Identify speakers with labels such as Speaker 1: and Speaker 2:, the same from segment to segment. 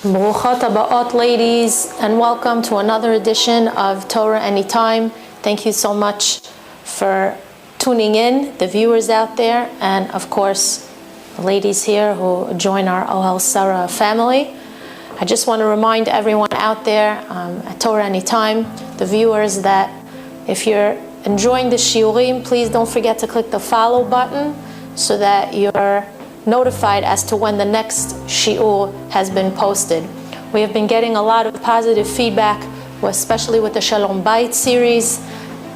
Speaker 1: Baruchat habaot, ladies, and welcome to another edition of Torah Anytime. Thank you so much for tuning in, the viewers out there, and of course, the ladies here who join our Ohel Sarah family. I just want to remind everyone out there at Torah Anytime, the viewers, that if you're enjoying the shiurim, please don't forget to click the follow button so that you're notified as to when the next shiur has been posted. We have been getting a lot of positive feedback, especially with the Shalom Bayit series,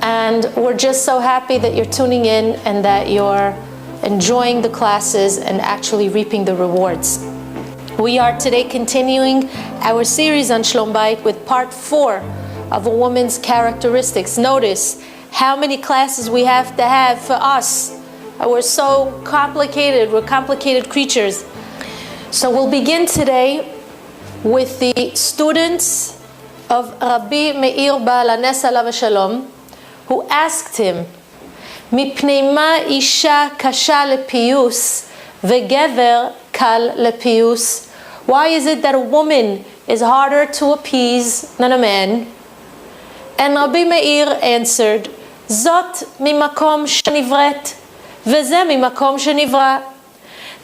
Speaker 1: and we're just so happy that you're tuning in and that you're enjoying the classes and actually reaping the rewards. We are today continuing our series on Shalom Bayit with part 4 of a woman's characteristics. Notice how many classes we have to have for us. We're so complicated. We're complicated creatures. So we'll begin today with the students of Rabbi Meir Baal HaNes Alav Shalom, who asked him, "Mipnei ma isha kasha lepiyus vegever kal lepiyus?" Why is it that a woman is harder to appease than a man? And Rabbi Meir answered, "Zot mimakom shenivret."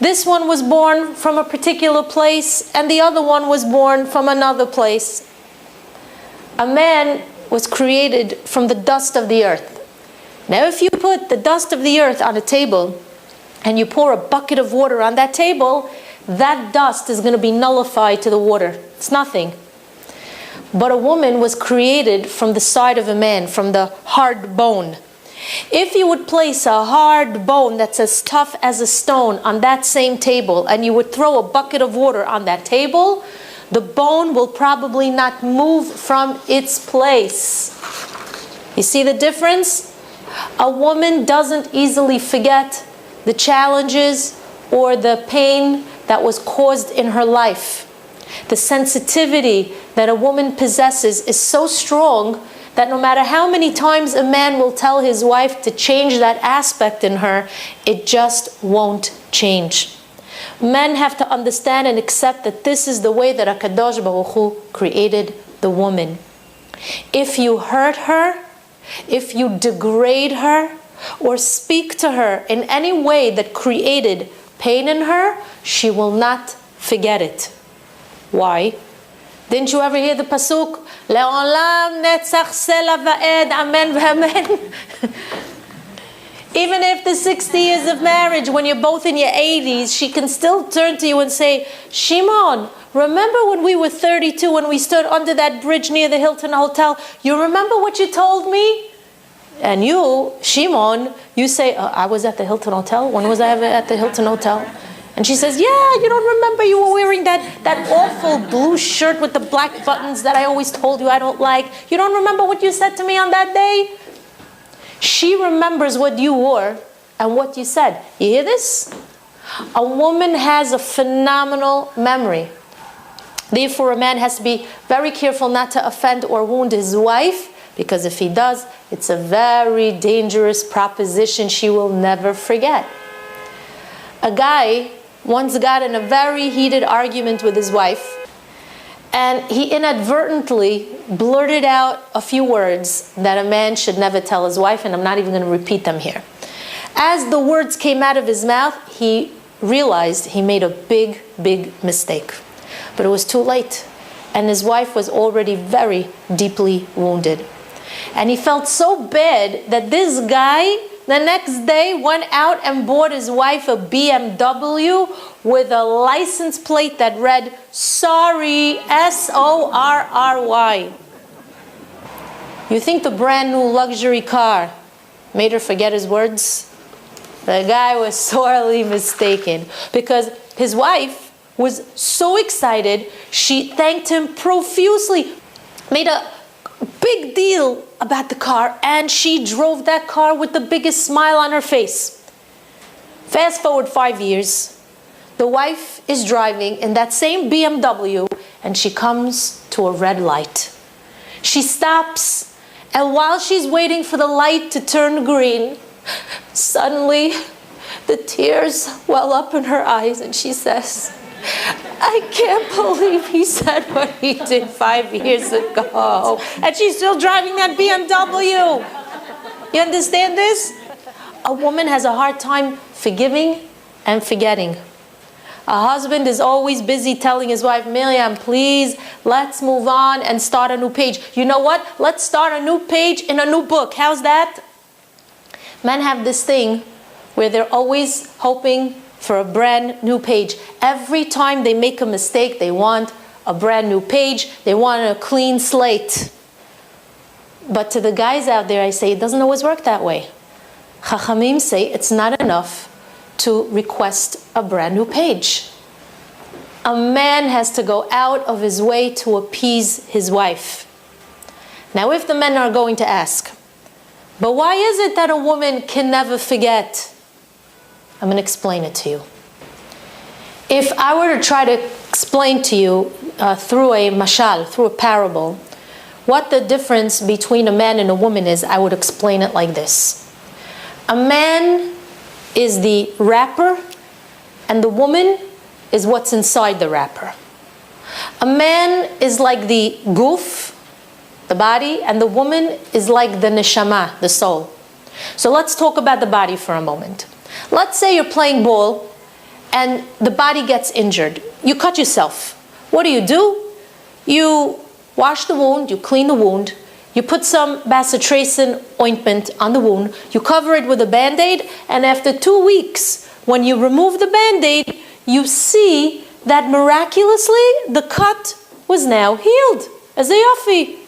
Speaker 1: This one was born from a particular place, and the other one was born from another place. A man was created from the dust of the earth. Now, if you put the dust of the earth on a table, and you pour a bucket of water on that table, that dust is going to be nullified to the water. It's nothing. But a woman was created from the side of a man, from the hard bone. If you would place a hard bone that's as tough as a stone on that same table, and you would throw a bucket of water on that table, the bone will probably not move from its place. You see the difference? A woman doesn't easily forget the challenges or the pain that was caused in her life. The sensitivity that a woman possesses is so strong that no matter how many times a man will tell his wife to change that aspect in her, it just won't change. Men have to understand and accept that this is the way that HaKadosh Baruch Hu created the woman. If you hurt her, if you degrade her, or speak to her in any way that created pain in her, she will not forget it. Why? Didn't you ever hear the pasuk? Le'olam netzach sela va'ed, amen v'amen. Even after 60 years of marriage, when you're both in your 80s, she can still turn to you and say, "Shimon, remember when we were 32 when we stood under that bridge near the Hilton Hotel? You remember what you told me?" And you, Shimon, you say, "I was at the Hilton Hotel. When was I ever at the Hilton Hotel?" And she says, "Yeah, you don't remember you were wearing that awful blue shirt with the black buttons that I always told you I don't like. You don't remember what you said to me on that day?" She remembers what you wore and what you said. You hear this? A woman has a phenomenal memory. Therefore, a man has to be very careful not to offend or wound his wife, because if he does, it's a very dangerous proposition she will never forget. A guy once got in a very heated argument with his wife, and he inadvertently blurted out a few words that a man should never tell his wife, and I'm not even going to repeat them here. As the words came out of his mouth, he realized he made a big, big mistake. But it was too late, and his wife was already very deeply wounded. And he felt so bad that this guy the next day went out and bought his wife a BMW with a license plate that read "Sorry," S-O-R-R-Y. You think the brand new luxury car made her forget his words? The guy was sorely mistaken, because his wife was so excited, she thanked him profusely, made a big deal about the car, and she drove that car with the biggest smile on her face. Fast forward 5 years, the wife is driving in that same BMW, and she comes to a red light. She stops, and while she's waiting for the light to turn green, suddenly the tears well up in her eyes, and she says, I can't believe he said what he did 5 years ago. And she's still driving that BMW. You understand this? A woman has a hard time forgiving and forgetting. A husband is always busy telling his wife, Miriam, please, let's move on and start a new page. You know what? Let's start a new page in a new book. How's that? Men have this thing where they're always hoping for a brand new page. Every time they make a mistake, they want a brand new page. They want a clean slate. But to the guys out there, I say, it doesn't always work that way. Chachamim say it's not enough to request a brand new page. A man has to go out of his way to appease his wife. Now, if the men are going to ask, but why is it that a woman can never forget? I'm going to explain it to you. If I were to try to explain to you through a mashal, through a parable, what the difference between a man and a woman is, I would explain it like this. A man is the wrapper, and the woman is what's inside the wrapper. A man is like the guf, the body, and the woman is like the neshama, the soul. So let's talk about the body for a moment. Let's say you're playing ball and the body gets injured. You cut yourself. What do? You wash the wound, you clean the wound, you put some bacitracin ointment on the wound, you cover it with a Band-Aid, and after 2 weeks, when you remove the Band-Aid, you see that miraculously the cut was now healed. As a yafi.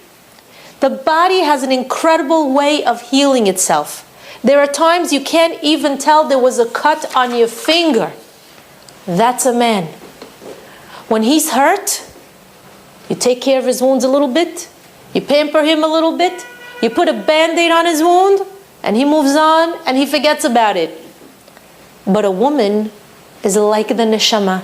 Speaker 1: The body has an incredible way of healing itself. There are times you can't even tell there was a cut on your finger. That's a man. When he's hurt, you take care of his wounds a little bit, you pamper him a little bit, you put a Band-Aid on his wound, and he moves on and he forgets about it. But a woman is like the neshama.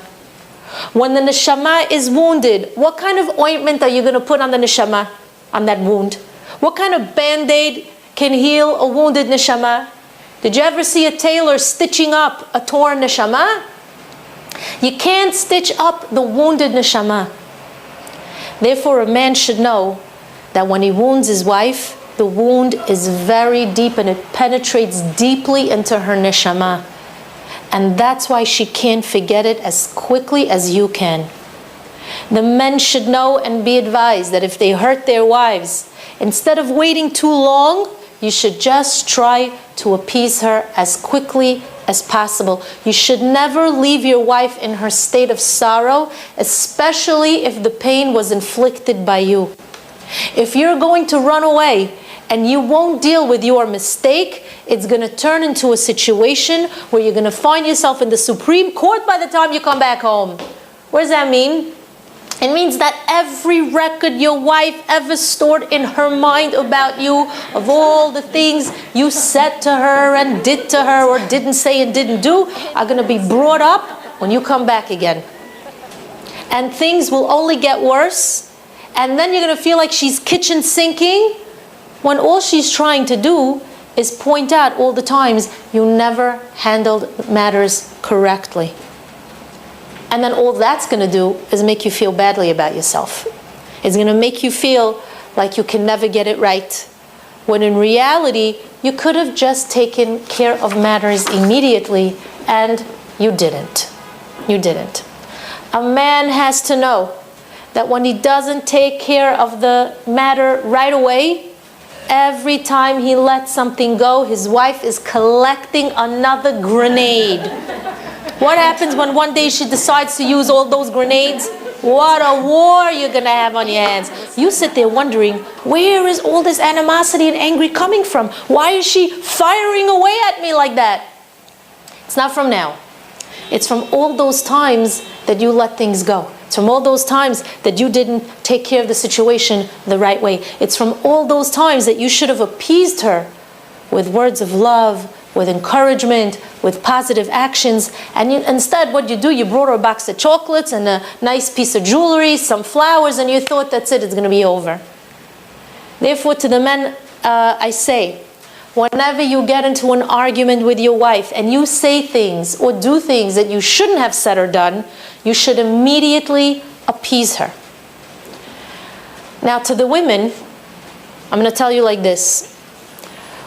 Speaker 1: When the neshama is wounded, what kind of ointment are you going to put on the neshama, on that wound? What kind of Band-Aid can heal a wounded neshama? Did you ever see a tailor stitching up a torn neshama? You can't stitch up the wounded neshama. Therefore, a man should know that when he wounds his wife, the wound is very deep and it penetrates deeply into her neshama. And that's why she can't forget it as quickly as you can. The men should know and be advised that if they hurt their wives, instead of waiting too long, you should just try to appease her as quickly as possible. You should never leave your wife in her state of sorrow, especially if the pain was inflicted by you. If you're going to run away and you won't deal with your mistake, it's going to turn into a situation where you're going to find yourself in the Supreme Court by the time you come back home. What does that mean? It means that every record your wife ever stored in her mind about you, of all the things you said to her and did to her or didn't say and didn't do, are going to be brought up when you come back again. And things will only get worse. And then you're going to feel like she's kitchen sinking when all she's trying to do is point out all the times you never handled matters correctly. And then all that's going to do is make you feel badly about yourself. It's going to make you feel like you can never get it right. When in reality, you could have just taken care of matters immediately, and you didn't. You didn't. A man has to know that when he doesn't take care of the matter right away, every time he lets something go, his wife is collecting another grenade. What happens when one day she decides to use all those grenades? What a war you're going to have on your hands. You sit there wondering, where is all this animosity and anger coming from? Why is she firing away at me like that? It's not from now. It's from all those times that you let things go. It's from all those times that you didn't take care of the situation the right way. It's from all those times that you should have appeased her with words of love, with encouragement, with positive actions. And instead, what you do, you brought her a box of chocolates and a nice piece of jewelry, some flowers, and you thought, that's it, it's going to be over. Therefore, to the men, I say, Whenever you get into an argument with your wife and you say things or do things that you shouldn't have said or done, you should immediately appease her. Now to the women, I'm going to tell you like this.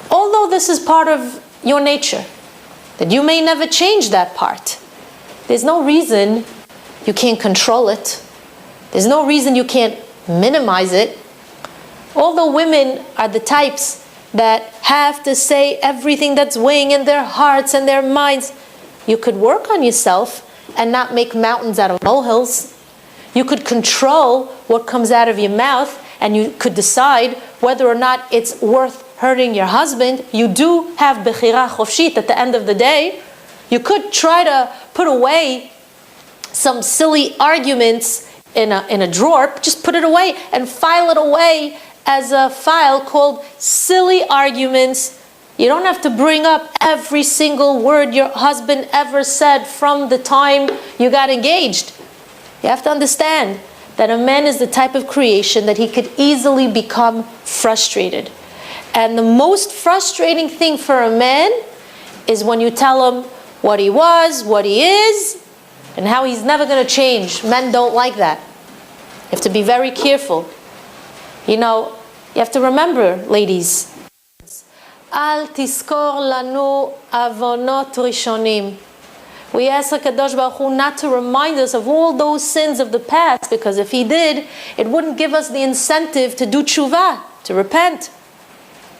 Speaker 1: Although this is part of your nature, that you may never change that part, there's no reason you can't control it. There's no reason you can't minimize it. Although women are the types that have to say everything that's weighing in their hearts and their minds, you could work on yourself and not make mountains out of molehills. You could control what comes out of your mouth, and you could decide whether or not it's worth hurting your husband. You do have bechira chofshit at the end of the day. You could try to put away some silly arguments in a drawer. Just put it away and file it away as a file called silly arguments. You don't have to bring up every single word your husband ever said from the time you got engaged. You have to understand that a man is the type of creation that he could easily become frustrated. And the most frustrating thing for a man is when you tell him what he was, what he is, and how he's never going to change. Men don't like that. You have to be very careful. You know, you have to remember, ladies, Al tiskor lanu avonot rishonim. We ask HaKadosh Baruch Hu not to remind us of all those sins of the past, because if He did, it wouldn't give us the incentive to do tshuva, to repent.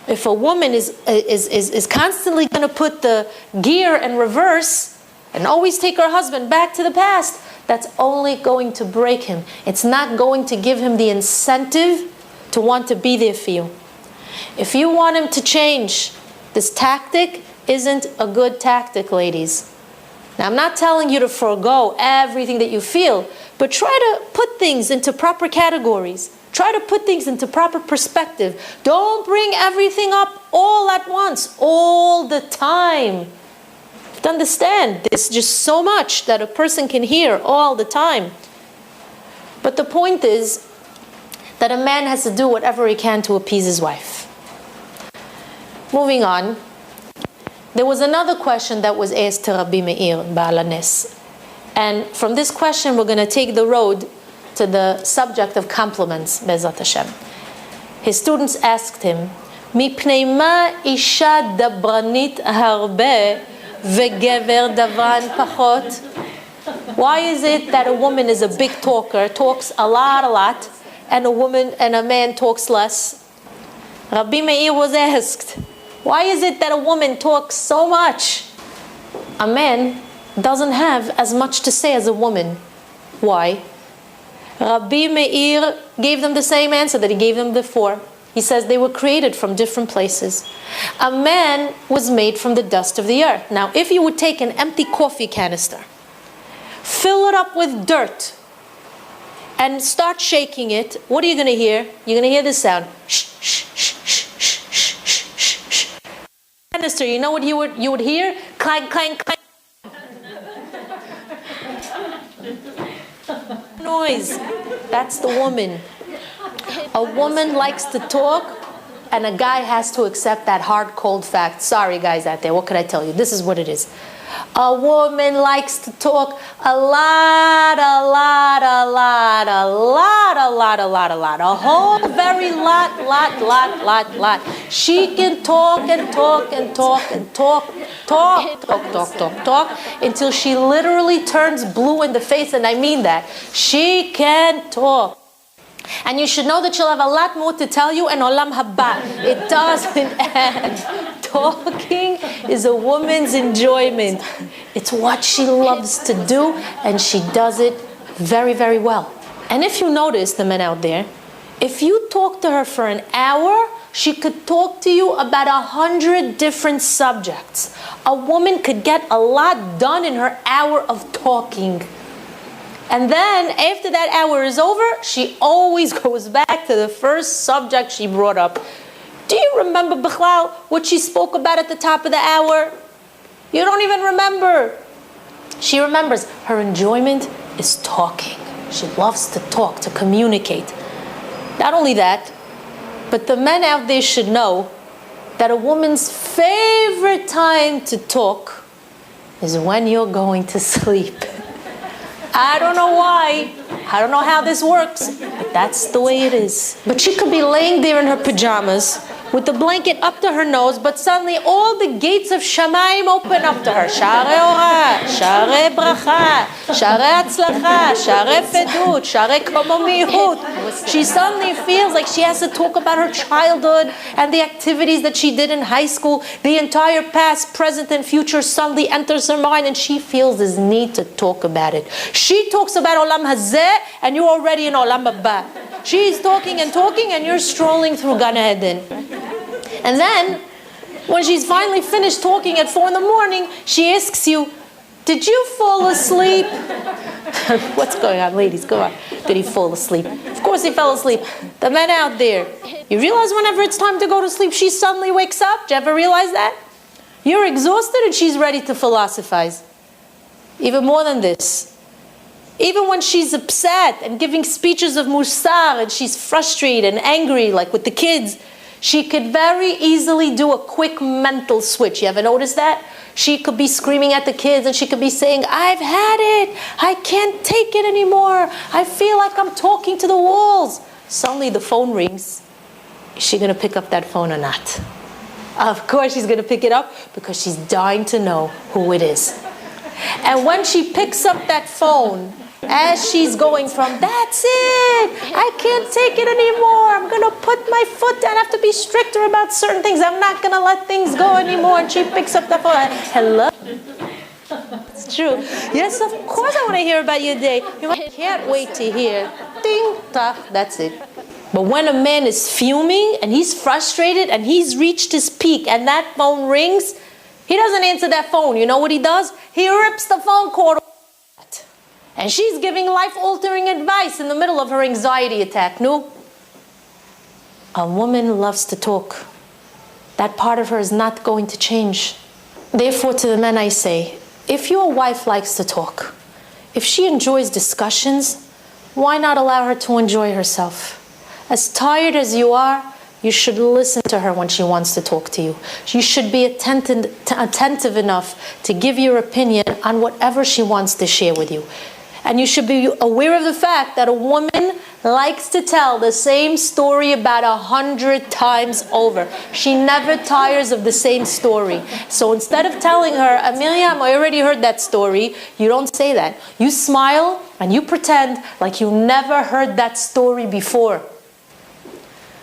Speaker 1: If a woman is constantly going to put the gear in reverse and always take her husband back to the past, that's only going to break him. It's not going to give him the incentive to want to be there for you. If you want him to change, this tactic isn't a good tactic, ladies. Now, I'm not telling you to forego everything that you feel, but try to put things into proper categories. Try to put things into proper perspective. Don't bring everything up all at once, all the time. You have to understand, there's just so much that a person can hear all the time. But the point is that a man has to do whatever he can to appease his wife. Moving on, there was another question that was asked to Rabbi Meir Ba'al HaNes. And from this question, we're going to take the road to the subject of compliments, Be'ezrat Hashem. His students asked him, Mipnei ma isha dabranit harbe vegever davran pachot? Why is it that a woman is a big talker, talks a lot, and a man talks less? Rabbi Meir was asked, why is it that a woman talks so much? A man doesn't have as much to say as a woman. Why? Rabbi Meir gave them the same answer that he gave them before. He says they were created from different places. A man was made from the dust of the earth. Now, if you would take an empty coffee canister, fill it up with dirt, and start shaking it, what are you going to hear? You're going to hear this sound. Shh, shh, shh, shh, shh, shh, shh, shh. Canister, you know what you would hear? Clank, clank, clank. Noise. That's the woman. A woman likes to talk, and a guy has to accept that hard, cold fact. Sorry, guys out there, what could I tell you? This is what it is. A woman likes to talk a lot, a whole very lot. She can talk until she literally turns blue in the face, and I mean that. She can talk. And you should know that she'll have a lot more to tell you in Olam Haba. It doesn't end. Talking is a woman's enjoyment. It's what she loves to do, and she does it very, very well. And if you notice, the men out there, if you talk to her for an hour, she could talk to you about 100 different subjects. A woman could get a lot done in her hour of talking. And then, after that hour is over, she always goes back to the first subject she brought up. Do you remember, Bichlal, what she spoke about at the top of the hour? You don't even remember. She remembers. Her enjoyment is talking. She loves to talk, to communicate. Not only that, but the men out there should know that a woman's favorite time to talk is when you're going to sleep. I don't know why. I don't know how this works, but that's the way it is. But she could be laying there in her pajamas with the blanket up to her nose, but suddenly all the gates of Shamayim open up to her. Sha'arei Orah, Sha'arei Bracha, Sha'arei Hatzlacha, Sha'arei Fedut, Sha'arei Komomiyut. She suddenly feels like she has to talk about her childhood and the activities that she did in high school. The entire past, present, and future suddenly enters her mind, and she feels this need to talk about it. She talks about Olam Hazeh, and you're already in Olam Haba. She's talking, and you're strolling through Gan Eden. And then, when she's finally finished talking at 4 in the morning, she asks you, did you fall asleep? What's going on, ladies? Go on. Did he fall asleep? Of course he fell asleep. The men out there, you realize whenever it's time to go to sleep, she suddenly wakes up? Do you ever realize that? You're exhausted and she's ready to philosophize. Even more than this. Even when she's upset and giving speeches of musar and she's frustrated and angry, like with the kids, she could very easily do a quick mental switch. You ever notice that? She could be screaming at the kids and she could be saying, I've had it. I can't take it anymore. I feel like I'm talking to the walls. Suddenly the phone rings. Is she going to pick up that phone or not? Of course she's going to pick it up because she's dying to know who it is. And when she picks up that phone, as she's going from, that's it, I can't take it anymore, I'm going to put my foot down, I have to be stricter about certain things, I'm not going to let things go anymore, and she picks up the phone, hello? It's true. Yes, of course I want to hear about your day. I can't wait to hear. Ding, ta, that's it. But when a man is fuming, and he's frustrated, and he's reached his peak, and that phone rings, he doesn't answer that phone. You know what he does? He rips the phone cord. And she's giving life-altering advice in the middle of her anxiety attack. No. A woman loves to talk. That part of her is not going to change. Therefore, to the men I say, if your wife likes to talk, if she enjoys discussions, why not allow her to enjoy herself? As tired as you are, you should listen to her when she wants to talk to you. You should be attentive enough to give your opinion on whatever she wants to share with you. And you should be aware of the fact that a woman likes to tell the same story about 100 times over. She never tires of the same story. So instead of telling her, Miriam, I already heard that story, you don't say that. You smile and you pretend like you never heard that story before.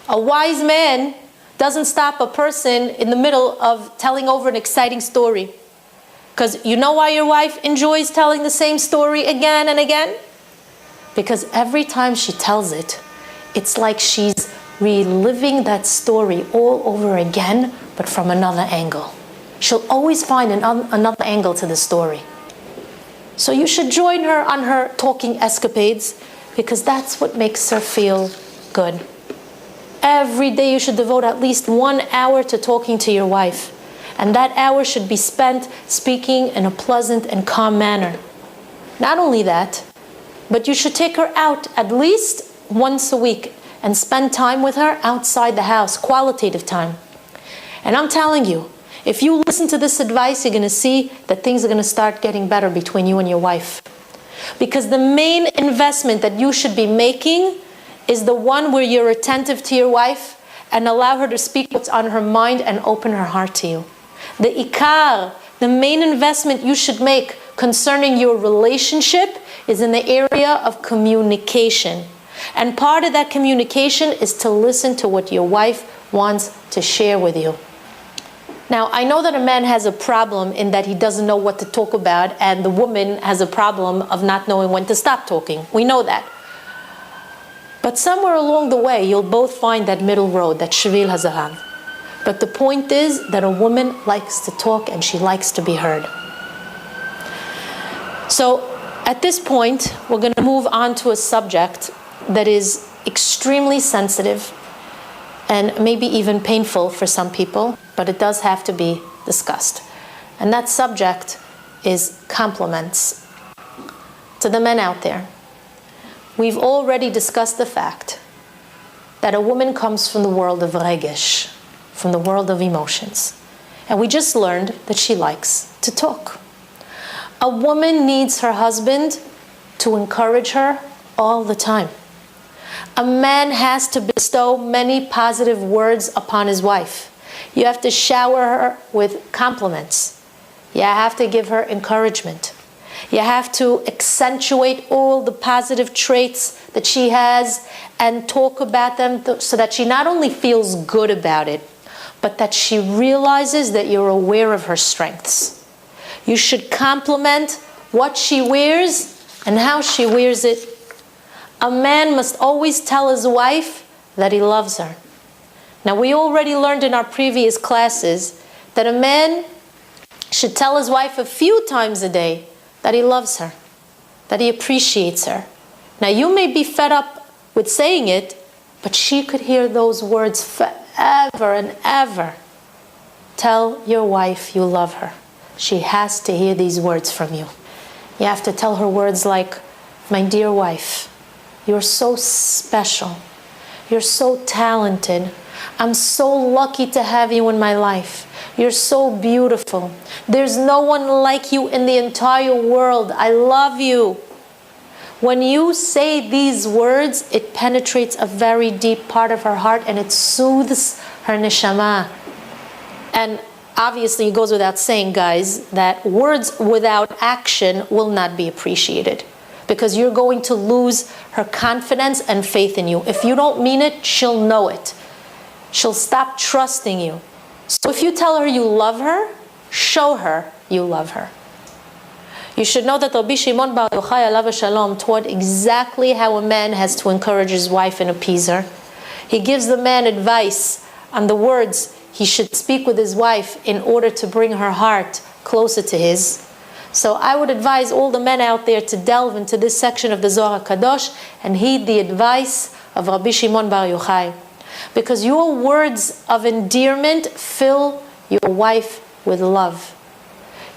Speaker 1: A wise man doesn't stop a person in the middle of telling over an exciting story. Because you know why your wife enjoys telling the same story again and again? Because every time she tells it, it's like she's reliving that story all over again, but from another angle. She'll always find another angle to the story. So you should join her on her talking escapades, because that's what makes her feel good. Every day you should devote at least 1 hour to talking to your wife. And that hour should be spent speaking in a pleasant and calm manner. Not only that, but you should take her out at least once a week and spend time with her outside the house, qualitative time. And I'm telling you, if you listen to this advice, you're going to see that things are going to start getting better between you and your wife. Because the main investment that you should be making is the one where you're attentive to your wife and allow her to speak what's on her mind and open her heart to you. The ikar, the main investment you should make concerning your relationship is in the area of communication. And part of that communication is to listen to what your wife wants to share with you. Now, I know that a man has a problem in that he doesn't know what to talk about, and the woman has a problem of not knowing when to stop talking. We know that. But somewhere along the way, you'll both find that middle road, that shvil hazarav. But the point is that a woman likes to talk and she likes to be heard. So at this point, we're going to move on to a subject that is extremely sensitive and maybe even painful for some people, but it does have to be discussed. And that subject is compliments. To the men out there, we've already discussed the fact that a woman comes from the world of regesh, from the world of emotions. And we just learned that she likes to talk. A woman needs her husband to encourage her all the time. A man has to bestow many positive words upon his wife. You have to shower her with compliments. You have to give her encouragement. You have to accentuate all the positive traits that she has and talk about them so that she not only feels good about it, but that she realizes that you're aware of her strengths. You should compliment what she wears and how she wears it. A man must always tell his wife that he loves her. Now, we already learned in our previous classes that a man should tell his wife a few times a day that he loves her, that he appreciates her. Now, you may be fed up with saying it, but she could hear those words forever and ever. Tell your wife you love her. She has to hear these words from you. You have to tell her words like, my dear wife, you're so special. You're so talented. I'm so lucky to have you in my life. You're so beautiful. There's no one like you in the entire world. I love you. When you say these words, it penetrates a very deep part of her heart and it soothes her neshama. And obviously, it goes without saying, guys, that words without action will not be appreciated, because you're going to lose her confidence and faith in you. If you don't mean it, she'll know it. She'll stop trusting you. So if you tell her you love her, show her you love her. You should know that Rabbi Shimon Bar Yochai alav shalom taught exactly how a man has to encourage his wife and appease her. He gives the man advice on the words he should speak with his wife in order to bring her heart closer to his. So I would advise all the men out there to delve into this section of the Zohar Kadosh and heed the advice of Rabbi Shimon Bar Yochai. Because your words of endearment fill your wife with love.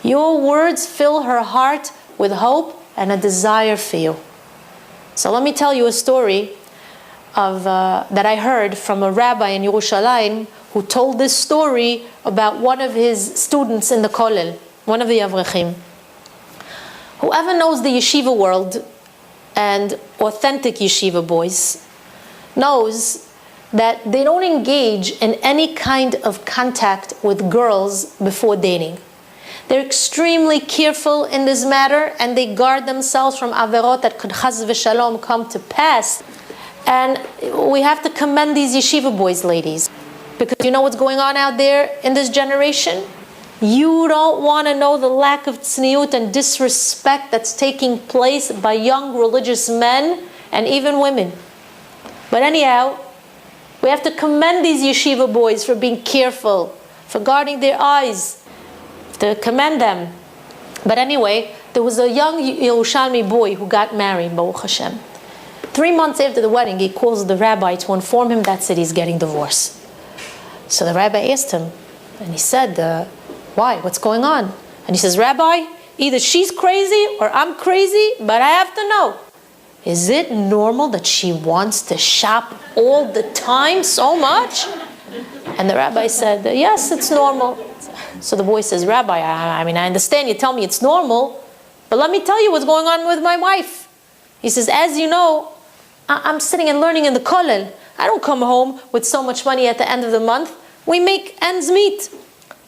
Speaker 1: Your words fill her heart with hope and a desire for you. So let me tell you a story that I heard from a rabbi in Yerushalayim who told this story about one of his students in the Kollel, one of the Avrechim. Whoever knows the yeshiva world and authentic yeshiva boys knows that they don't engage in any kind of contact with girls before dating. They're extremely careful in this matter and they guard themselves from averot that could chas v'shalom come to pass. And we have to commend these yeshiva boys, ladies, because you know what's going on out there in this generation? You don't want to know the lack of tzniut and disrespect that's taking place by young religious men and even women. But anyhow, we have to commend these yeshiva boys for being careful, for guarding their eyes, to commend them. But anyway, there was a young Yerushalmi boy who got married, Baruch Hashem. 3 months after the wedding, he calls the rabbi to inform him that's it, he's getting divorced. So the rabbi asked him, and he said, why? What's going on? And he says, Rabbi, either she's crazy or I'm crazy, but I have to know. Is it normal that she wants to shop all the time so much? And the rabbi said, yes, it's normal. So the boy says, Rabbi, I mean, I understand you tell me it's normal, but let me tell you what's going on with my wife. He says, as you know, I'm sitting and learning in the kollel. I don't come home with so much money at the end of the month. We make ends meet.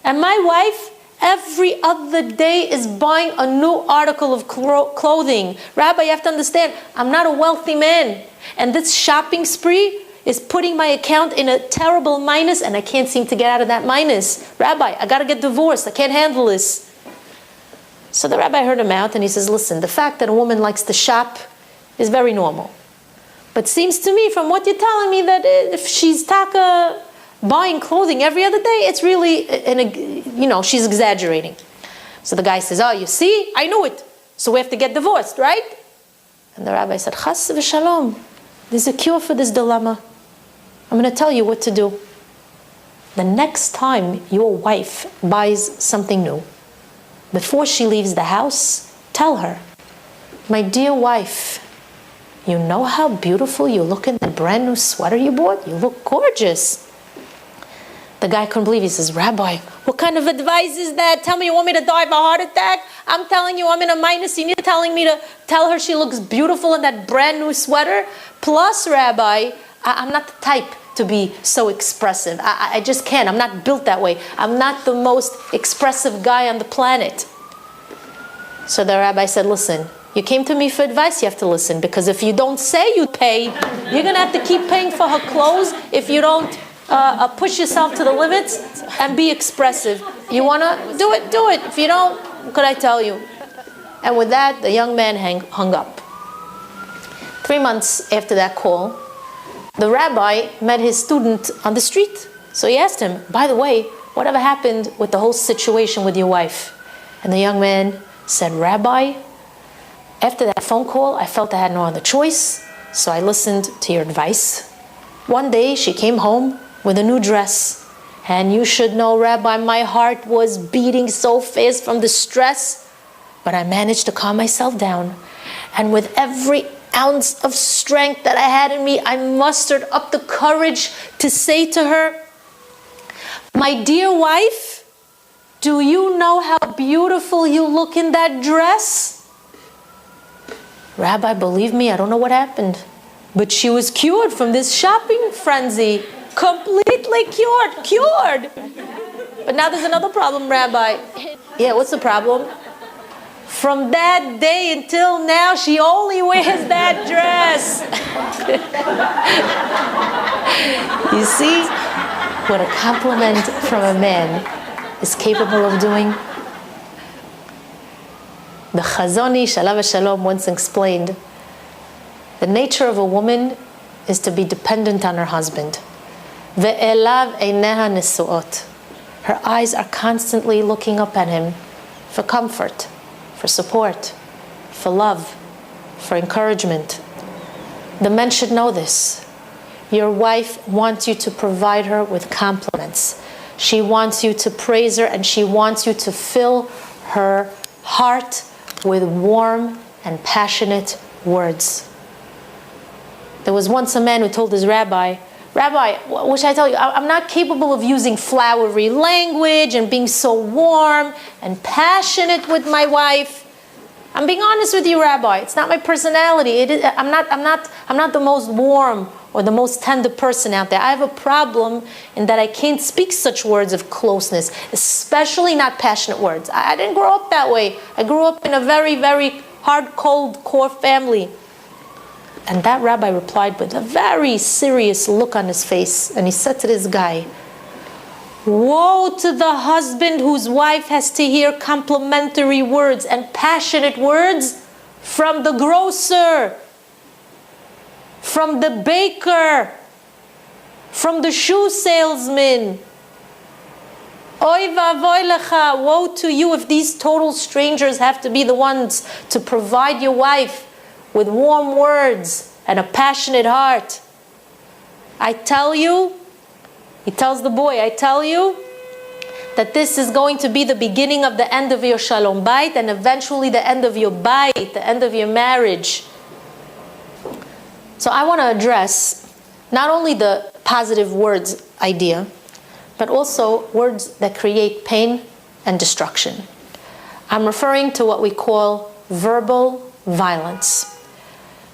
Speaker 1: And my wife, every other day is buying a new article of clothing. Rabbi, you have to understand, I'm not a wealthy man. And this shopping spree is putting my account in a terrible minus, and I can't seem to get out of that minus. Rabbi, I got to get divorced. I can't handle this. So the rabbi heard him out, and he says, listen, the fact that a woman likes to shop is very normal. But seems to me, from what you're telling me, that if she's buying clothing every other day, it's really, she's exaggerating. So the guy says, oh, you see, I knew it. So we have to get divorced, right? And the rabbi said, chas v'shalom, there's a cure for this dilemma. I'm going to tell you what to do. The next time your wife buys something new, before she leaves the house, tell her, my dear wife, you know how beautiful you look in the brand new sweater you bought? You look gorgeous. The guy couldn't believe it. He says, Rabbi, what kind of advice is that? Tell me you want me to die of a heart attack? I'm telling you I'm in a minus, and you're telling me to tell her she looks beautiful in that brand new sweater? Plus, Rabbi, I'm not the type to be so expressive. I just can't. I'm not built that way. I'm not the most expressive guy on the planet. So the rabbi said, listen, you came to me for advice, you have to listen. Because if you don't say you pay, you're going to have to keep paying for her clothes if you don't push yourself to the limits and be expressive. You want to do it, do it. If you don't, what could I tell you? And with that, the young man hung up. 3 months after that call, the rabbi met his student on the street. So he asked him, by the way, whatever happened with the whole situation with your wife? And the young man said, Rabbi, after that phone call, I felt I had no other choice, so I listened to your advice. One day, she came home with a new dress. And you should know, Rabbi, my heart was beating so fast from the stress, but I managed to calm myself down. And with every ounce of strength that I had in me, I mustered up the courage to say to her, my dear wife, do you know how beautiful you look in that dress? Rabbi, believe me, I don't know what happened, but she was cured from this shopping frenzy. Completely cured. But now there's another problem, Rabbi. Yeah, what's the problem? From that day until now, she only wears that dress. You see what a compliment from a man is capable of doing? The Chazon Ish, alav shalom, once explained, the nature of a woman is to be dependent on her husband. Ve'elav eineha nesuot. Her eyes are constantly looking up at him for comfort, for support, for love, for encouragement. The men should know this. Your wife wants you to provide her with compliments. She wants you to praise her, and she wants you to fill her heart with warm and passionate words. There was once a man who told his rabbi, Rabbi, what should I tell you? I'm not capable of using flowery language and being so warm and passionate with my wife. I'm being honest with you, Rabbi. It's not my personality. I'm not the most warm or the most tender person out there. I have a problem in that I can't speak such words of closeness, especially not passionate words. I didn't grow up that way. I grew up in a very, very hard, cold, core family. And that rabbi replied with a very serious look on his face. And he said to this guy, woe to the husband whose wife has to hear complimentary words and passionate words from the grocer, from the baker, from the shoe salesman. Oy vavoy lecha, woe to you if these total strangers have to be the ones to provide your wife with warm words and a passionate heart. I tell you, he tells the boy, I tell you that this is going to be the beginning of the end of your shalom bayit, and eventually the end of your bayit, the end of your marriage. So I want to address not only the positive words idea, but also words that create pain and destruction. I'm referring to what we call verbal violence.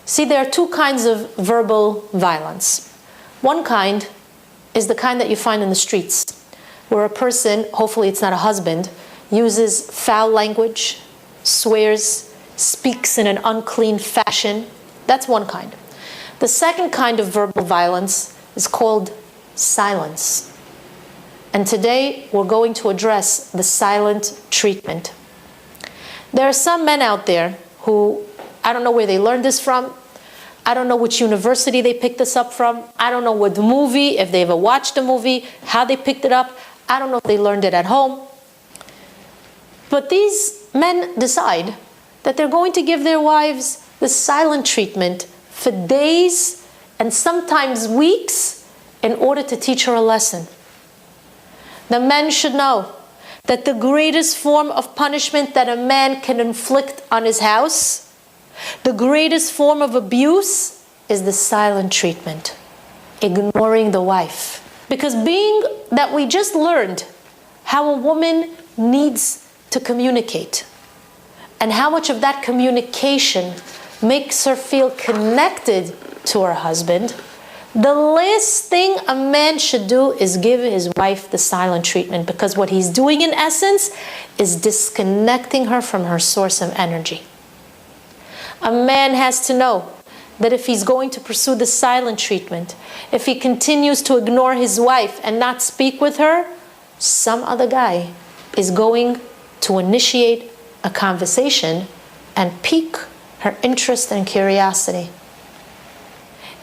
Speaker 1: See, there are two kinds of verbal violence. One kind is the kind that you find in the streets, where a person, hopefully it's not a husband, uses foul language, swears, speaks in an unclean fashion. That's one kind. The second kind of verbal violence is called silence. And today we're going to address the silent treatment. There are some men out there who, I don't know where they learned this from. I don't know which university they picked this up from. I don't know what movie, if they ever watched a movie, how they picked it up. I don't know if they learned it at home. But these men decide that they're going to give their wives the silent treatment for days and sometimes weeks in order to teach her a lesson. The men should know that the greatest form of punishment that a man can inflict on his house, the greatest form of abuse, is the silent treatment, ignoring the wife. Because being that we just learned how a woman needs to communicate and how much of that communication makes her feel connected to her husband, the last thing a man should do is give his wife the silent treatment, because what he's doing in essence is disconnecting her from her source of energy. A man has to know that if he's going to pursue the silent treatment, if he continues to ignore his wife and not speak with her, some other guy is going to initiate a conversation and pique her interest and curiosity.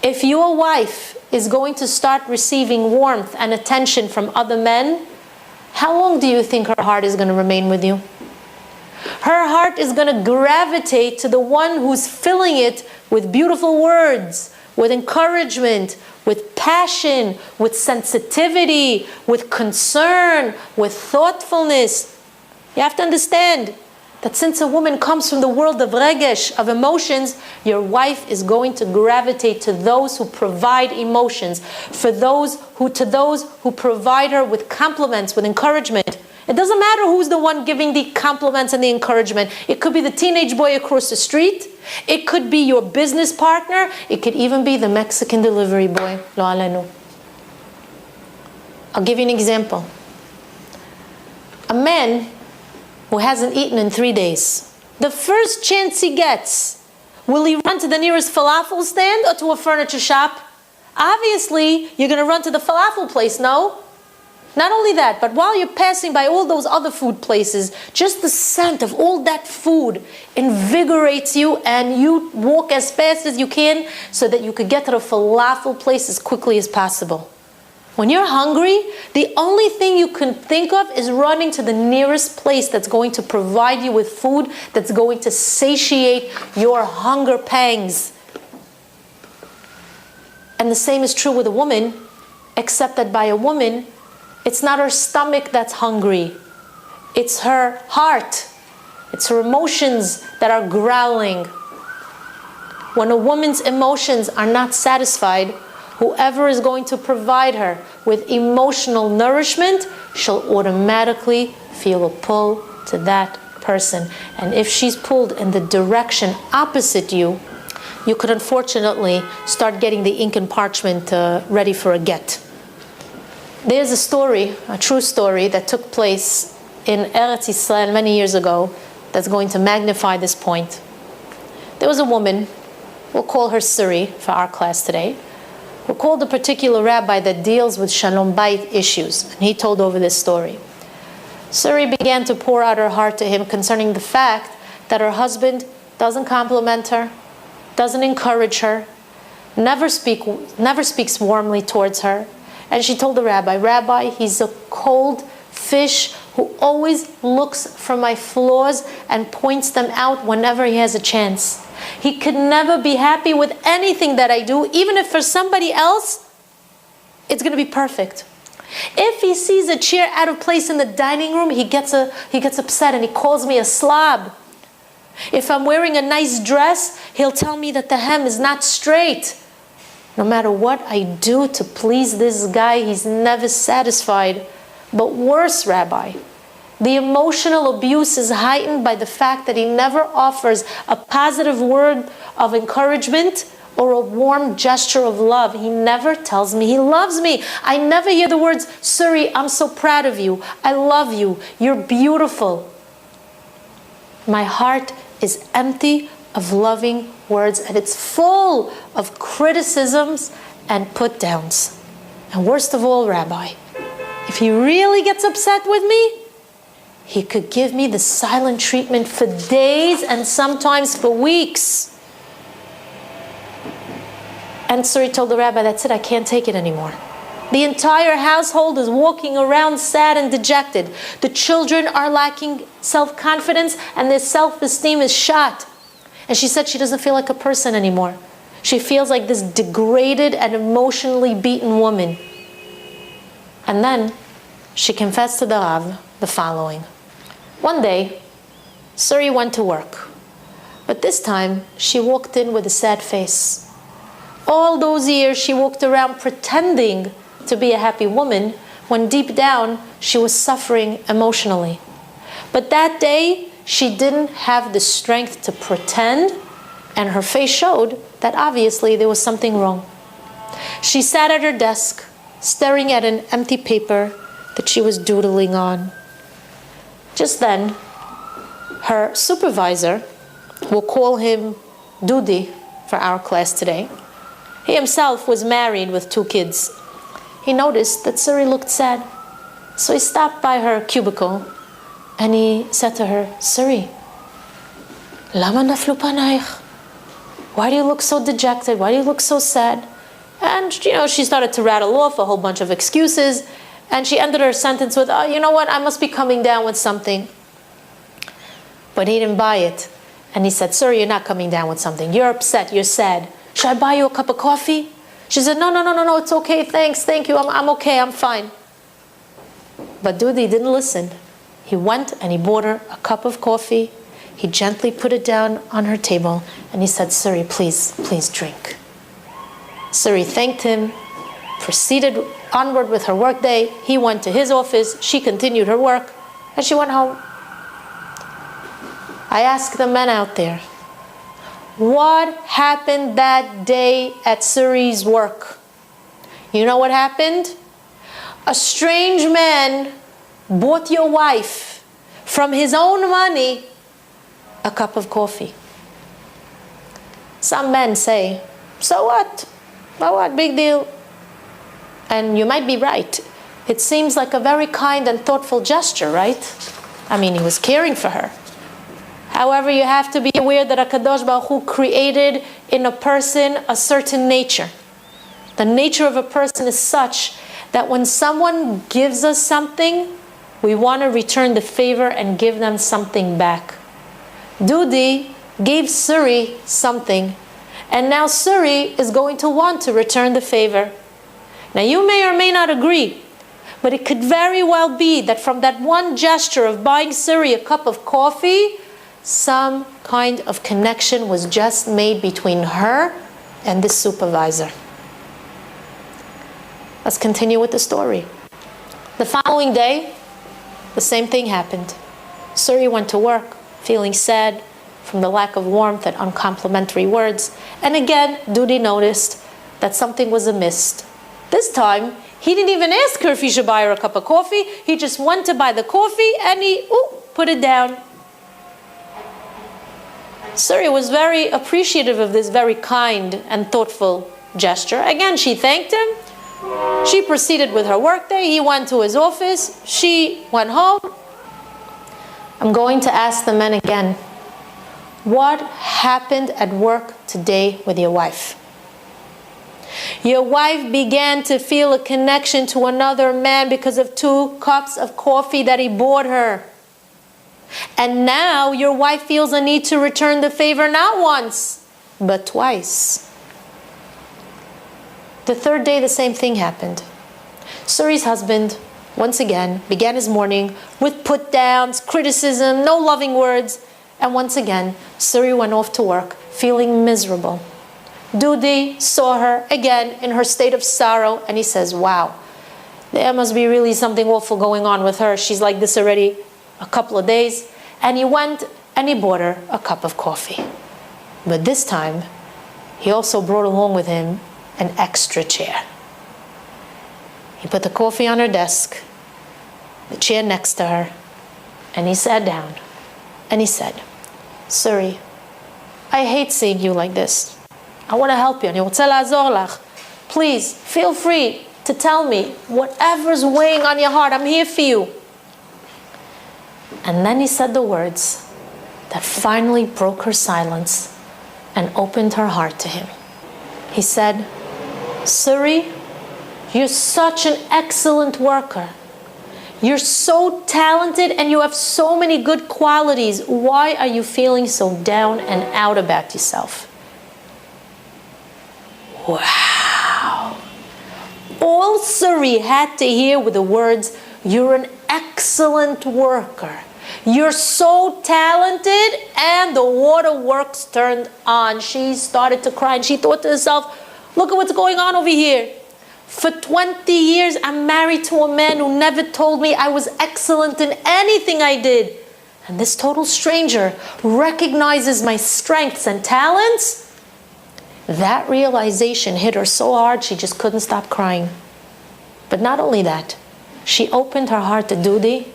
Speaker 1: If your wife is going to start receiving warmth and attention from other men, how long do you think her heart is going to remain with you? Her heart is going to gravitate to the one who's filling it with beautiful words, with encouragement, with passion, with sensitivity, with concern, with thoughtfulness. You have to understand that since a woman comes from the world of regesh, of emotions, your wife is going to gravitate to those who provide emotions, to those who provide her with compliments, with encouragement. It doesn't matter who's the one giving the compliments and the encouragement. It could be the teenage boy across the street. It could be your business partner. It could even be the Mexican delivery boy. Lo alenu. I'll give you an example. A man who hasn't eaten in 3 days, the first chance he gets, will he run to the nearest falafel stand or to a furniture shop? Obviously, you're going to run to the falafel place, no? Not only that, but while you're passing by all those other food places, just the scent of all that food invigorates you, and you walk as fast as you can so that you could get to the falafel place as quickly as possible. When you're hungry, the only thing you can think of is running to the nearest place that's going to provide you with food that's going to satiate your hunger pangs. And the same is true with a woman, except that by a woman, it's not her stomach that's hungry. It's her heart. It's her emotions that are growling. When a woman's emotions are not satisfied, whoever is going to provide her with emotional nourishment, she'll automatically feel a pull to that person. And if she's pulled in the direction opposite you, you could unfortunately start getting the ink and parchment ready for a get. There's a story, a true story, that took place in Eretz Yisrael many years ago that's going to magnify this point. There was a woman, we'll call her Suri for our class today, who called a particular rabbi that deals with Shalom Bayit issues, and he told over this story. Suri began to pour out her heart to him concerning the fact that her husband doesn't compliment her, doesn't encourage her, never speaks warmly towards her. And she told the rabbi, "Rabbi, he's a cold fish who always looks for my flaws and points them out whenever he has a chance. He could never be happy with anything that I do, even if for somebody else, it's going to be perfect. If he sees a chair out of place in the dining room, he gets upset and he calls me a slob. If I'm wearing a nice dress, he'll tell me that the hem is not straight. No matter what I do to please this guy, he's never satisfied. But worse, Rabbi, the emotional abuse is heightened by the fact that he never offers a positive word of encouragement or a warm gesture of love. He never tells me he loves me. I never hear the words, 'Suri, I'm so proud of you. I love you. You're beautiful.' My heart is empty of loving words, and it's full of criticisms and put-downs. And worst of all, Rabbi, if he really gets upset with me, he could give me the silent treatment for days and sometimes for weeks." And Suri told the rabbi, "That's it, I can't take it anymore." The entire household is walking around sad and dejected. The children are lacking self-confidence and their self-esteem is shot. And she said she doesn't feel like a person anymore. She feels like this degraded and emotionally beaten woman. And then she confessed to the Rav the following. One day, Suri went to work. But this time, she walked in with a sad face. All those years she walked around pretending to be a happy woman, when deep down she was suffering emotionally. But that day, she didn't have the strength to pretend, and her face showed that obviously there was something wrong. She sat at her desk, staring at an empty paper that she was doodling on. Just then, her supervisor, we'll call him Dudi for our class today, he himself was married with 2 kids. He noticed that Suri looked sad. So he stopped by her cubicle and he said to her, Suri, lama naflu panayich? Why do you look so dejected? Why do you look so sad? And, she started to rattle off a whole bunch of excuses. And she ended her sentence with, you know what, I must be coming down with something. But he didn't buy it. And he said, Suri, you're not coming down with something. You're upset. You're sad. Should I buy you a cup of coffee? She said, no, it's okay, thanks, thank you, I'm okay, I'm fine. But Dudi didn't listen. He went and he bought her a cup of coffee. He gently put it down on her table and he said, Suri, please drink. Suri thanked him, proceeded onward with her workday. He went to his office, she continued her work, and she went home. I asked the men out there, what happened that day at Suri's work? You know what happened? A strange man bought your wife from his own money a cup of coffee. Some men say, so what? So what? Big deal. And you might be right. It seems like a very kind and thoughtful gesture, right? I mean, he was caring for her. However, you have to be aware that HaKadosh Baruch Hu created in a person a certain nature. The nature of a person is such that when someone gives us something, we want to return the favor and give them something back. Dudi gave Suri something, and now Suri is going to want to return the favor. Now you may or may not agree, but it could very well be that from that one gesture of buying Suri a cup of coffee, some kind of connection was just made between her and the supervisor. Let's continue with the story. The following day, the same thing happened. Suri went to work, feeling sad from the lack of warmth and uncomplimentary words. And again, Dudi noticed that something was amiss. This time, he didn't even ask her if he should buy her a cup of coffee. He just went to buy the coffee and he put it down. Suri was very appreciative of this very kind and thoughtful gesture. Again, she thanked him. She proceeded with her workday. He went to his office. She went home. I'm going to ask the men again, what happened at work today with your wife? Your wife began to feel a connection to another man because of 2 cups of coffee that he bought her. And now your wife feels a need to return the favor not once, but twice. The 3rd day, the same thing happened. Suri's husband, once again, began his morning with put-downs, criticism, no loving words. And once again, Suri went off to work, feeling miserable. Dudi saw her again in her state of sorrow, and he says, wow, there must be really something awful going on with her. She's like this already a couple of days. And he went and he bought her a cup of coffee. But this time, he also brought along with him an extra chair. He put the coffee on her desk, the chair next to her, and he sat down and he said, Suri, I hate seeing you like this. I want to help you. Please, feel free to tell me whatever's weighing on your heart. I'm here for you. And then he said the words that finally broke her silence and opened her heart to him. He said, Suri, you're such an excellent worker. You're so talented and you have so many good qualities. Why are you feeling so down and out about yourself? Wow. All Suri had to hear were the words, you're an excellent worker. You're so talented, and the waterworks turned on. She started to cry and she thought to herself, look at what's going on over here. For 20 years, I'm married to a man who never told me I was excellent in anything I did. And this total stranger recognizes my strengths and talents. That realization hit her so hard, she just couldn't stop crying. But not only that, she opened her heart to Dudi,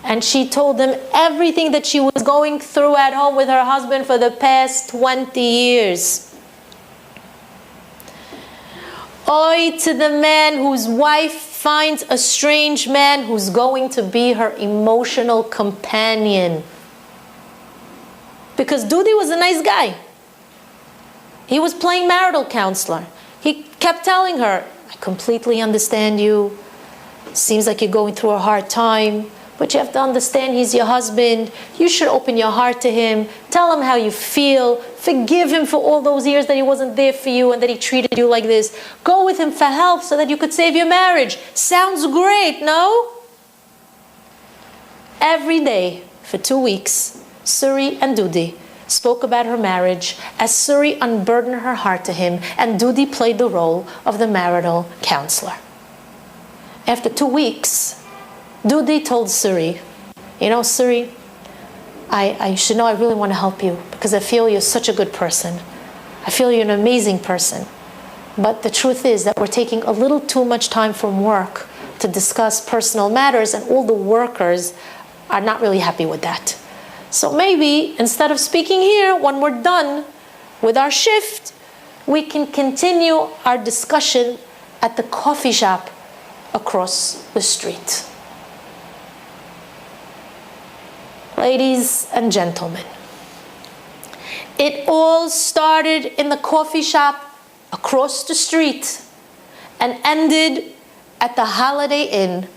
Speaker 1: and she told him everything that she was going through at home with her husband for the past 20 years. Oy to the man whose wife finds a strange man who's going to be her emotional companion. Because Dudi was a nice guy. He was playing marital counselor. He kept telling her, I completely understand you. Seems like you're going through a hard time. But you have to understand he's your husband. You should open your heart to him. Tell him how you feel. Forgive him for all those years that he wasn't there for you and that he treated you like this. Go with him for help so that you could save your marriage. Sounds great, no? Every day for 2 weeks, Suri and Dudi spoke about her marriage as Suri unburdened her heart to him and Dudi played the role of the marital counselor. After 2 weeks, Dudi told Suri, you know, Suri, I should know I really want to help you because I feel you're such a good person. I feel you're an amazing person. But the truth is that we're taking a little too much time from work to discuss personal matters, and all the workers are not really happy with that. So maybe instead of speaking here, when we're done with our shift, we can continue our discussion at the coffee shop across the street. Ladies and gentlemen, it all started in the coffee shop across the street and ended at the Holiday Inn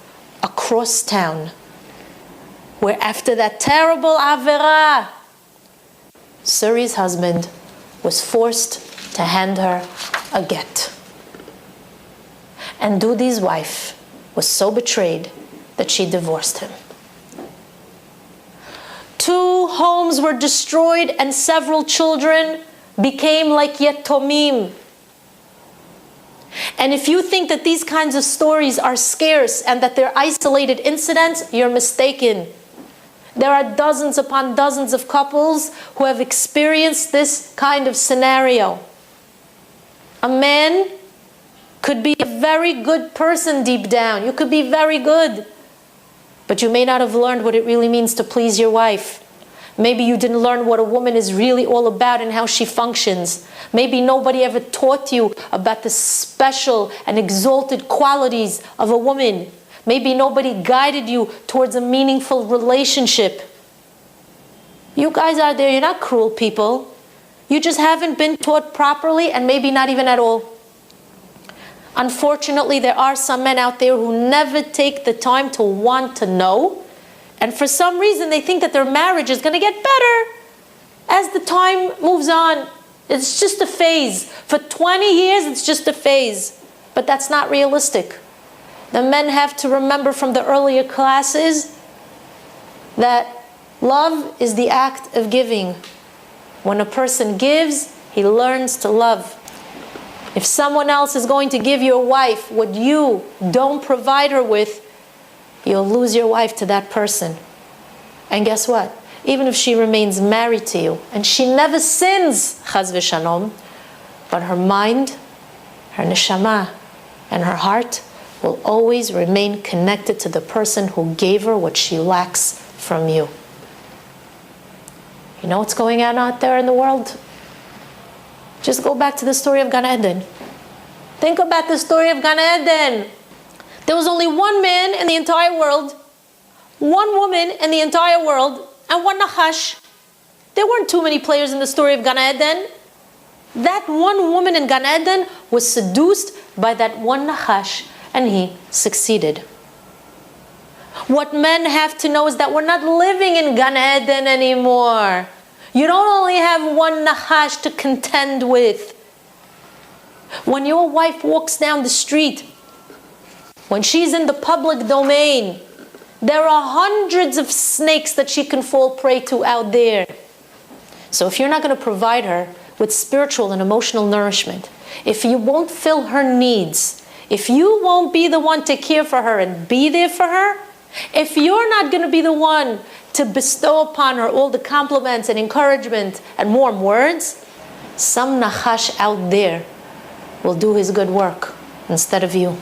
Speaker 1: across town, where after that terrible Avera, Suri's husband was forced to hand her a get. And Dudi's wife was so betrayed that she divorced him. 2 homes were destroyed and several children became like yatomim. And if you think that these kinds of stories are scarce and that they're isolated incidents, you're mistaken. There are dozens upon dozens of couples who have experienced this kind of scenario. A man could be a very good person deep down. You could be very good. But you may not have learned what it really means to please your wife. Maybe you didn't learn what a woman is really all about and how she functions. Maybe nobody ever taught you about the special and exalted qualities of a woman. Maybe nobody guided you towards a meaningful relationship. You guys out there, you're not cruel people. You just haven't been taught properly, and maybe not even at all. Unfortunately, there are some men out there who never take the time to want to know. And for some reason, they think that their marriage is going to get better as the time moves on. It's just a phase. For 20 years, it's just a phase. But that's not realistic. The men have to remember from the earlier classes that love is the act of giving. When a person gives, he learns to love. If someone else is going to give your wife what you don't provide her with, you'll lose your wife to that person. And guess what? Even if she remains married to you, and she never sins, chaz v'shalom, but her mind, her neshama, and her heart will always remain connected to the person who gave her what she lacks from you. You know what's going on out there in the world? Just go back to the story of Gan Eden. Think about the story of Gan Eden. There was only one man in the entire world, one woman in the entire world, and one Nachash. There weren't too many players in the story of Gan Eden. That one woman in Gan Eden was seduced by that one Nachash, and he succeeded. What men have to know is that we're not living in Gan Eden anymore. You don't only have one Nachash to contend with. When your wife walks down the street, when she's in the public domain, there are hundreds of snakes that she can fall prey to out there. So if you're not going to provide her with spiritual and emotional nourishment, if you won't fill her needs, if you won't be the one to care for her and be there for her, if you're not going to be the one to bestow upon her all the compliments and encouragement and warm words, some nachash out there will do his good work instead of you.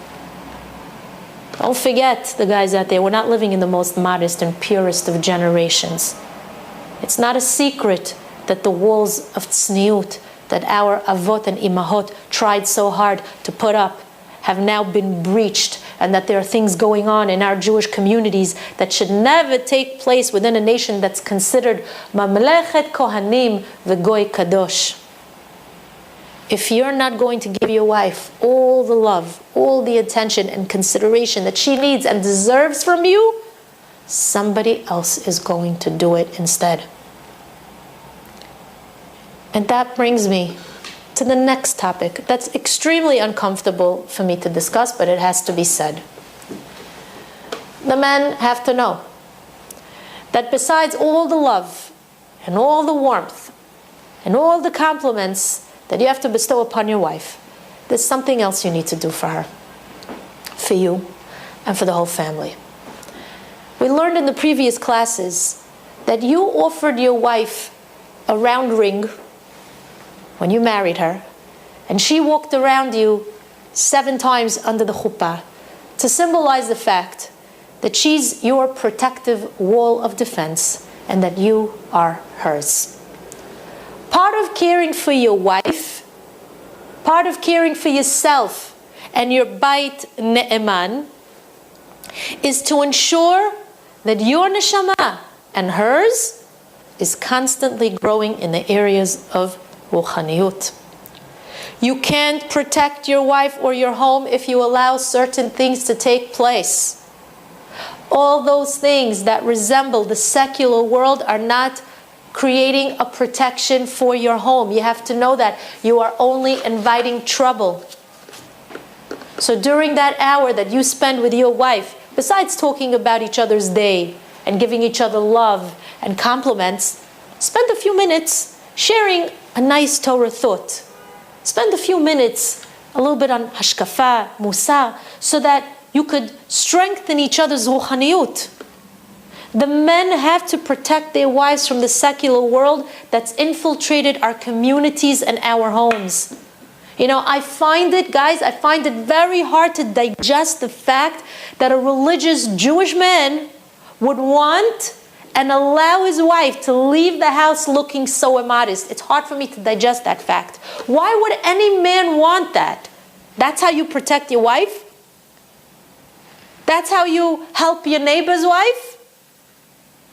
Speaker 1: Don't forget, the guys out there, we're not living in the most modest and purest of generations. It's not a secret that the walls of tzniut that our avot and imahot tried so hard to put up have now been breached, and that there are things going on in our Jewish communities that should never take place within a nation that's considered mamlechet kohanim v'goy kadosh. If you're not going to give your wife all the love, all the attention and consideration that she needs and deserves from you, somebody else is going to do it instead. And that brings me to the next topic that's extremely uncomfortable for me to discuss, but it has to be said. The men have to know that besides all the love and all the warmth and all the compliments that you have to bestow upon your wife, there's something else you need to do for her, for you, and for the whole family. We learned in the previous classes that you offered your wife a round ring when you married her, and she walked around you 7 times under the chuppah to symbolize the fact that she's your protective wall of defense and that you are hers. Part of caring for your wife, part of caring for yourself and your bait ne'eman, is to ensure that your neshama and hers is constantly growing in the areas of ruchaniyut. You can't protect your wife or your home if you allow certain things to take place. All those things that resemble the secular world are not creating a protection for your home. You have to know that you are only inviting trouble. So during that hour that you spend with your wife, besides talking about each other's day and giving each other love and compliments, spend a few minutes sharing a nice Torah thought. Spend a few minutes, a little bit on hashkafa, musar, so that you could strengthen each other's ruchaniyut. The men have to protect their wives from the secular world that's infiltrated our communities and our homes. You know, I find it very hard to digest the fact that a religious Jewish man would want and allow his wife to leave the house looking so immodest. It's hard for me to digest that fact. Why would any man want that? That's how you protect your wife? That's how you help your neighbor's wife?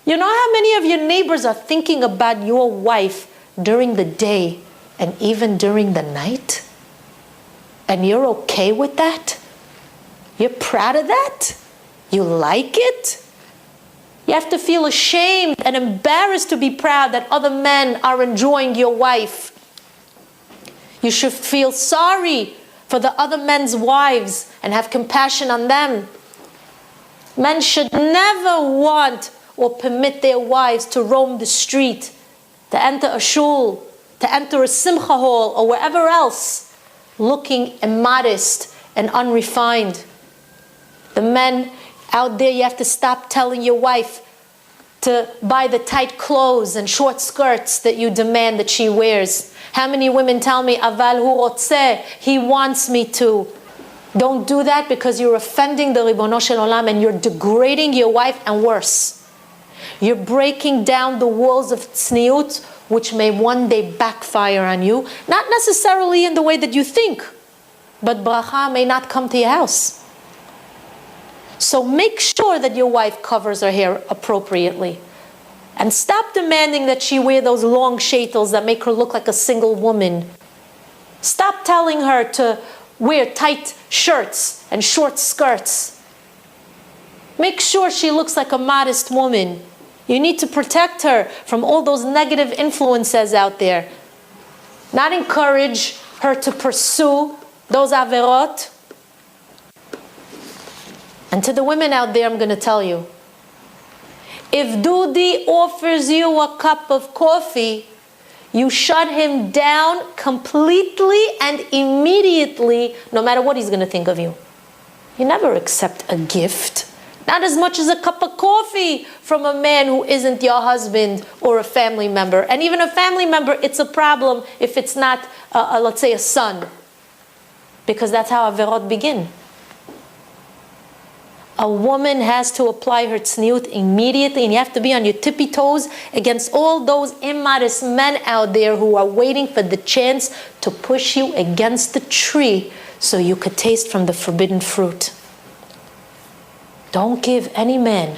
Speaker 1: You know how many of your neighbors are thinking about your wife during the day and even during the night? And you're okay with that? You're proud of that? You like it? You have to feel ashamed and embarrassed to be proud that other men are enjoying your wife. You should feel sorry for the other men's wives and have compassion on them. Men should never want or permit their wives to roam the street, to enter a shul, to enter a simcha hall, or wherever else, looking immodest and unrefined. The men out there, you have to stop telling your wife to buy the tight clothes and short skirts that you demand that she wears. How many women tell me, aval hu rotzeh, he wants me to. Don't do that, because you're offending the Ribono Shel Olam and you're degrading your wife, and worse. You're breaking down the walls of tzniut, which may one day backfire on you. Not necessarily in the way that you think, but bracha may not come to your house. So make sure that your wife covers her hair appropriately. And stop demanding that she wear those long shaitels that make her look like a single woman. Stop telling her to wear tight shirts and short skirts. Make sure she looks like a modest woman. You need to protect her from all those negative influences out there. Not encourage her to pursue those averot. And to the women out there, I'm going to tell you, if Dudi offers you a cup of coffee, You shut him down completely and immediately, no matter what he's going to think of you. You never accept a gift, not as much as a cup of coffee from a man who isn't your husband or a family member. And even a family member, it's a problem if it's not, let's say, a son. Because that's how averot begin. A woman has to apply her tzniut immediately, and you have to be on your tippy toes against all those immodest men out there who are waiting for the chance to push you against the tree so you could taste from the forbidden fruit. Don't give any man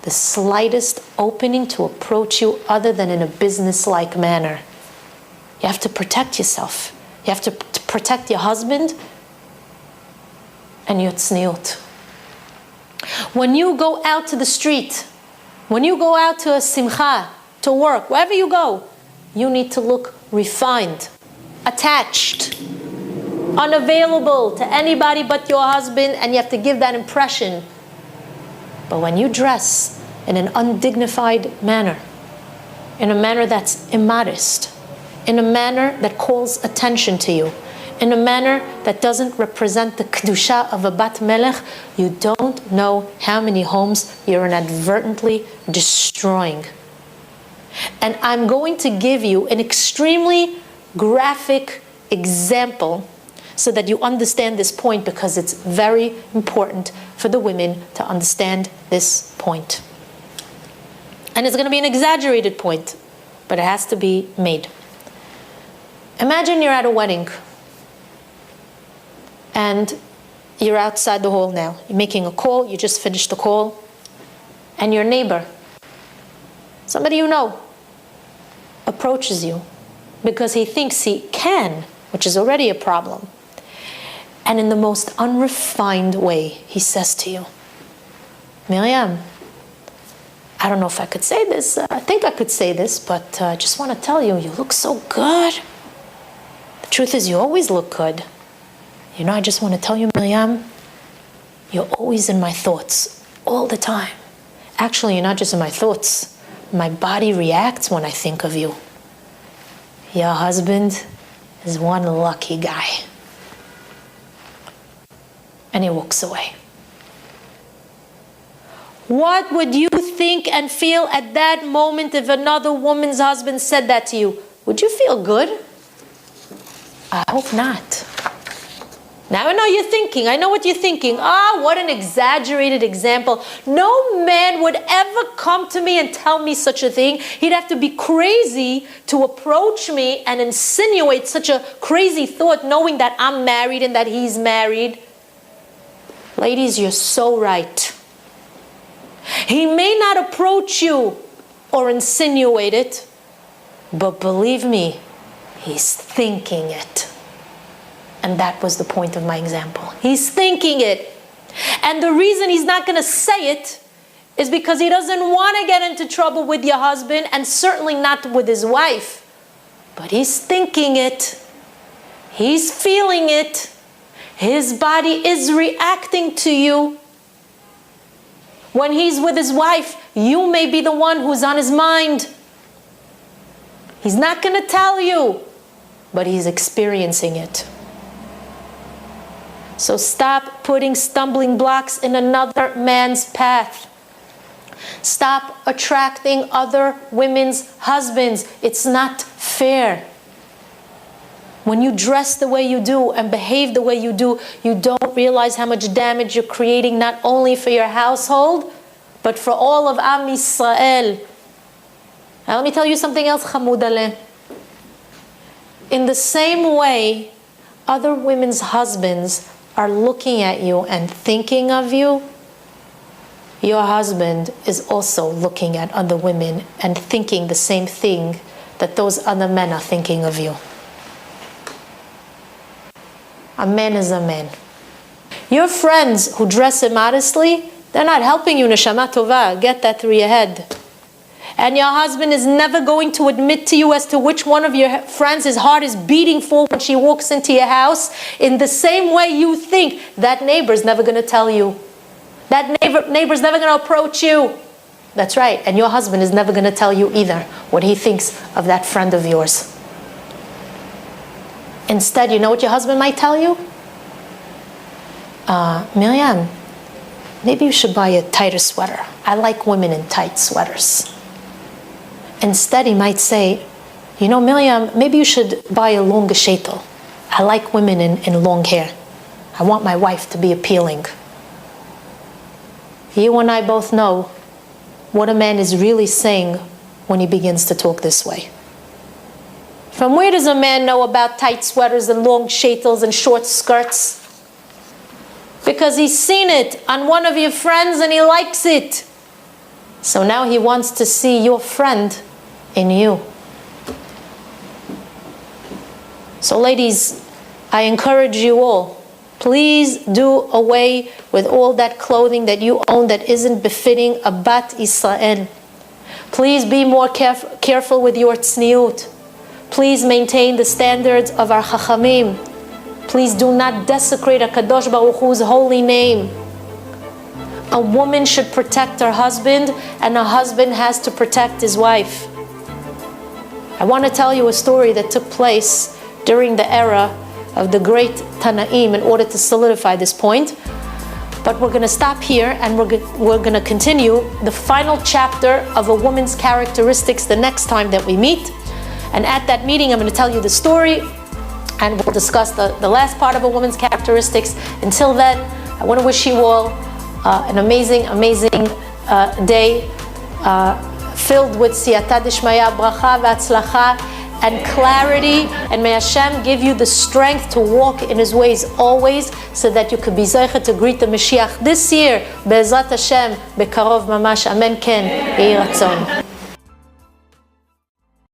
Speaker 1: the slightest opening to approach you other than in a business-like manner. You have to protect yourself. You have to protect your husband and your tzniut. When you go out to the street, when you go out to a simcha, to work, wherever you go, you need to look refined, attached, unavailable to anybody but your husband, and you have to give that impression. But when you dress in an undignified manner, in a manner that's immodest, in a manner that calls attention to you, in a manner that doesn't represent the kedusha of a bat melech, you don't know how many homes you're inadvertently destroying. And I'm going to give you an extremely graphic example so that you understand this point, because it's very important for the women to understand this point. And it's going to be an exaggerated point, but it has to be made. Imagine you're at a wedding and you're outside the hall now. You're making a call, you just finished the call, and your neighbor, somebody you know, approaches you because he thinks he can, which is already a problem. And in the most unrefined way, he says to you, Miriam, I don't know if I could say this. I think I could say this, but I just want to tell you, you look so good. The truth is, you always look good. You know, I just want to tell you, Miriam, you're always in my thoughts, all the time. Actually, you're not just in my thoughts. My body reacts when I think of you. Your husband is one lucky guy. And he walks away. What would you think and feel at that moment if another woman's husband said that to you? Would you feel good? I hope not. Now I know you're thinking, I know what you're thinking. What an exaggerated example. No man would ever come to me and tell me such a thing. He'd have to be crazy to approach me and insinuate such a crazy thought, knowing that I'm married and that he's married. Ladies, you're so right. He may not approach you or insinuate it, but believe me, he's thinking it. And that was the point of my example. He's thinking it. And the reason he's not going to say it is because he doesn't want to get into trouble with your husband, and certainly not with his wife. But he's thinking it. He's feeling it. His body is reacting to you. When he's with his wife, you may be the one who's on his mind. He's not going to tell you, but he's experiencing it. So stop putting stumbling blocks in another man's path. Stop attracting other women's husbands. It's not fair. When you dress the way you do and behave the way you do, you don't realize how much damage you're creating, not only for your household, but for all of Am Yisrael. Now let me tell you something else, Chamudale. In the same way, other women's husbands are looking at you and thinking of you, your husband is also looking at other women and thinking the same thing that those other men are thinking of you. A man is a man. Your friends who dress immodestly, they're not helping you, neshama tova. Get that through your head. And your husband is never going to admit to you as to which one of your friends his heart is beating for when she walks into your house. In the same way you think, that neighbor's never going to tell you. That neighbor's never going to approach you. That's right. And your husband is never going to tell you either what he thinks of that friend of yours. Instead, you know what your husband might tell you? Miriam, maybe you should buy a tighter sweater. I like women in tight sweaters. Instead, he might say, you know, Miriam, maybe you should buy a longer sheitel. I like women in long hair. I want my wife to be appealing. You and I both know what a man is really saying when he begins to talk this way. From where does a man know about tight sweaters and long sheitels and short skirts? Because he's seen it on one of your friends and he likes it. So now he wants to see your friend in you. So ladies, I encourage you all, please do away with all that clothing that you own that isn't befitting a Bat Israel. Please be more careful with your tzniut. Please maintain the standards of our Chachamim. Please do not desecrate HaKadosh Baruch Hu's holy name. A woman should protect her husband, and a husband has to protect his wife. I want to tell you a story that took place during the era of the great Tanaim in order to solidify this point. But we're going to stop here, and we're going to continue the final chapter of a woman's characteristics the next time that we meet. And at that meeting, I'm going to tell you the story, and we'll discuss the last part of a woman's characteristics. Until then, I want to wish you all an amazing, amazing day filled with siyata d'shmaya, bracha v'atzlacha, and clarity. And may Hashem give you the strength to walk in His ways always, so that you could be zeicha to greet the Mashiach this year. Be'ezrat Hashem, bekarov mamash. Amen. Ken, yehi ratzon.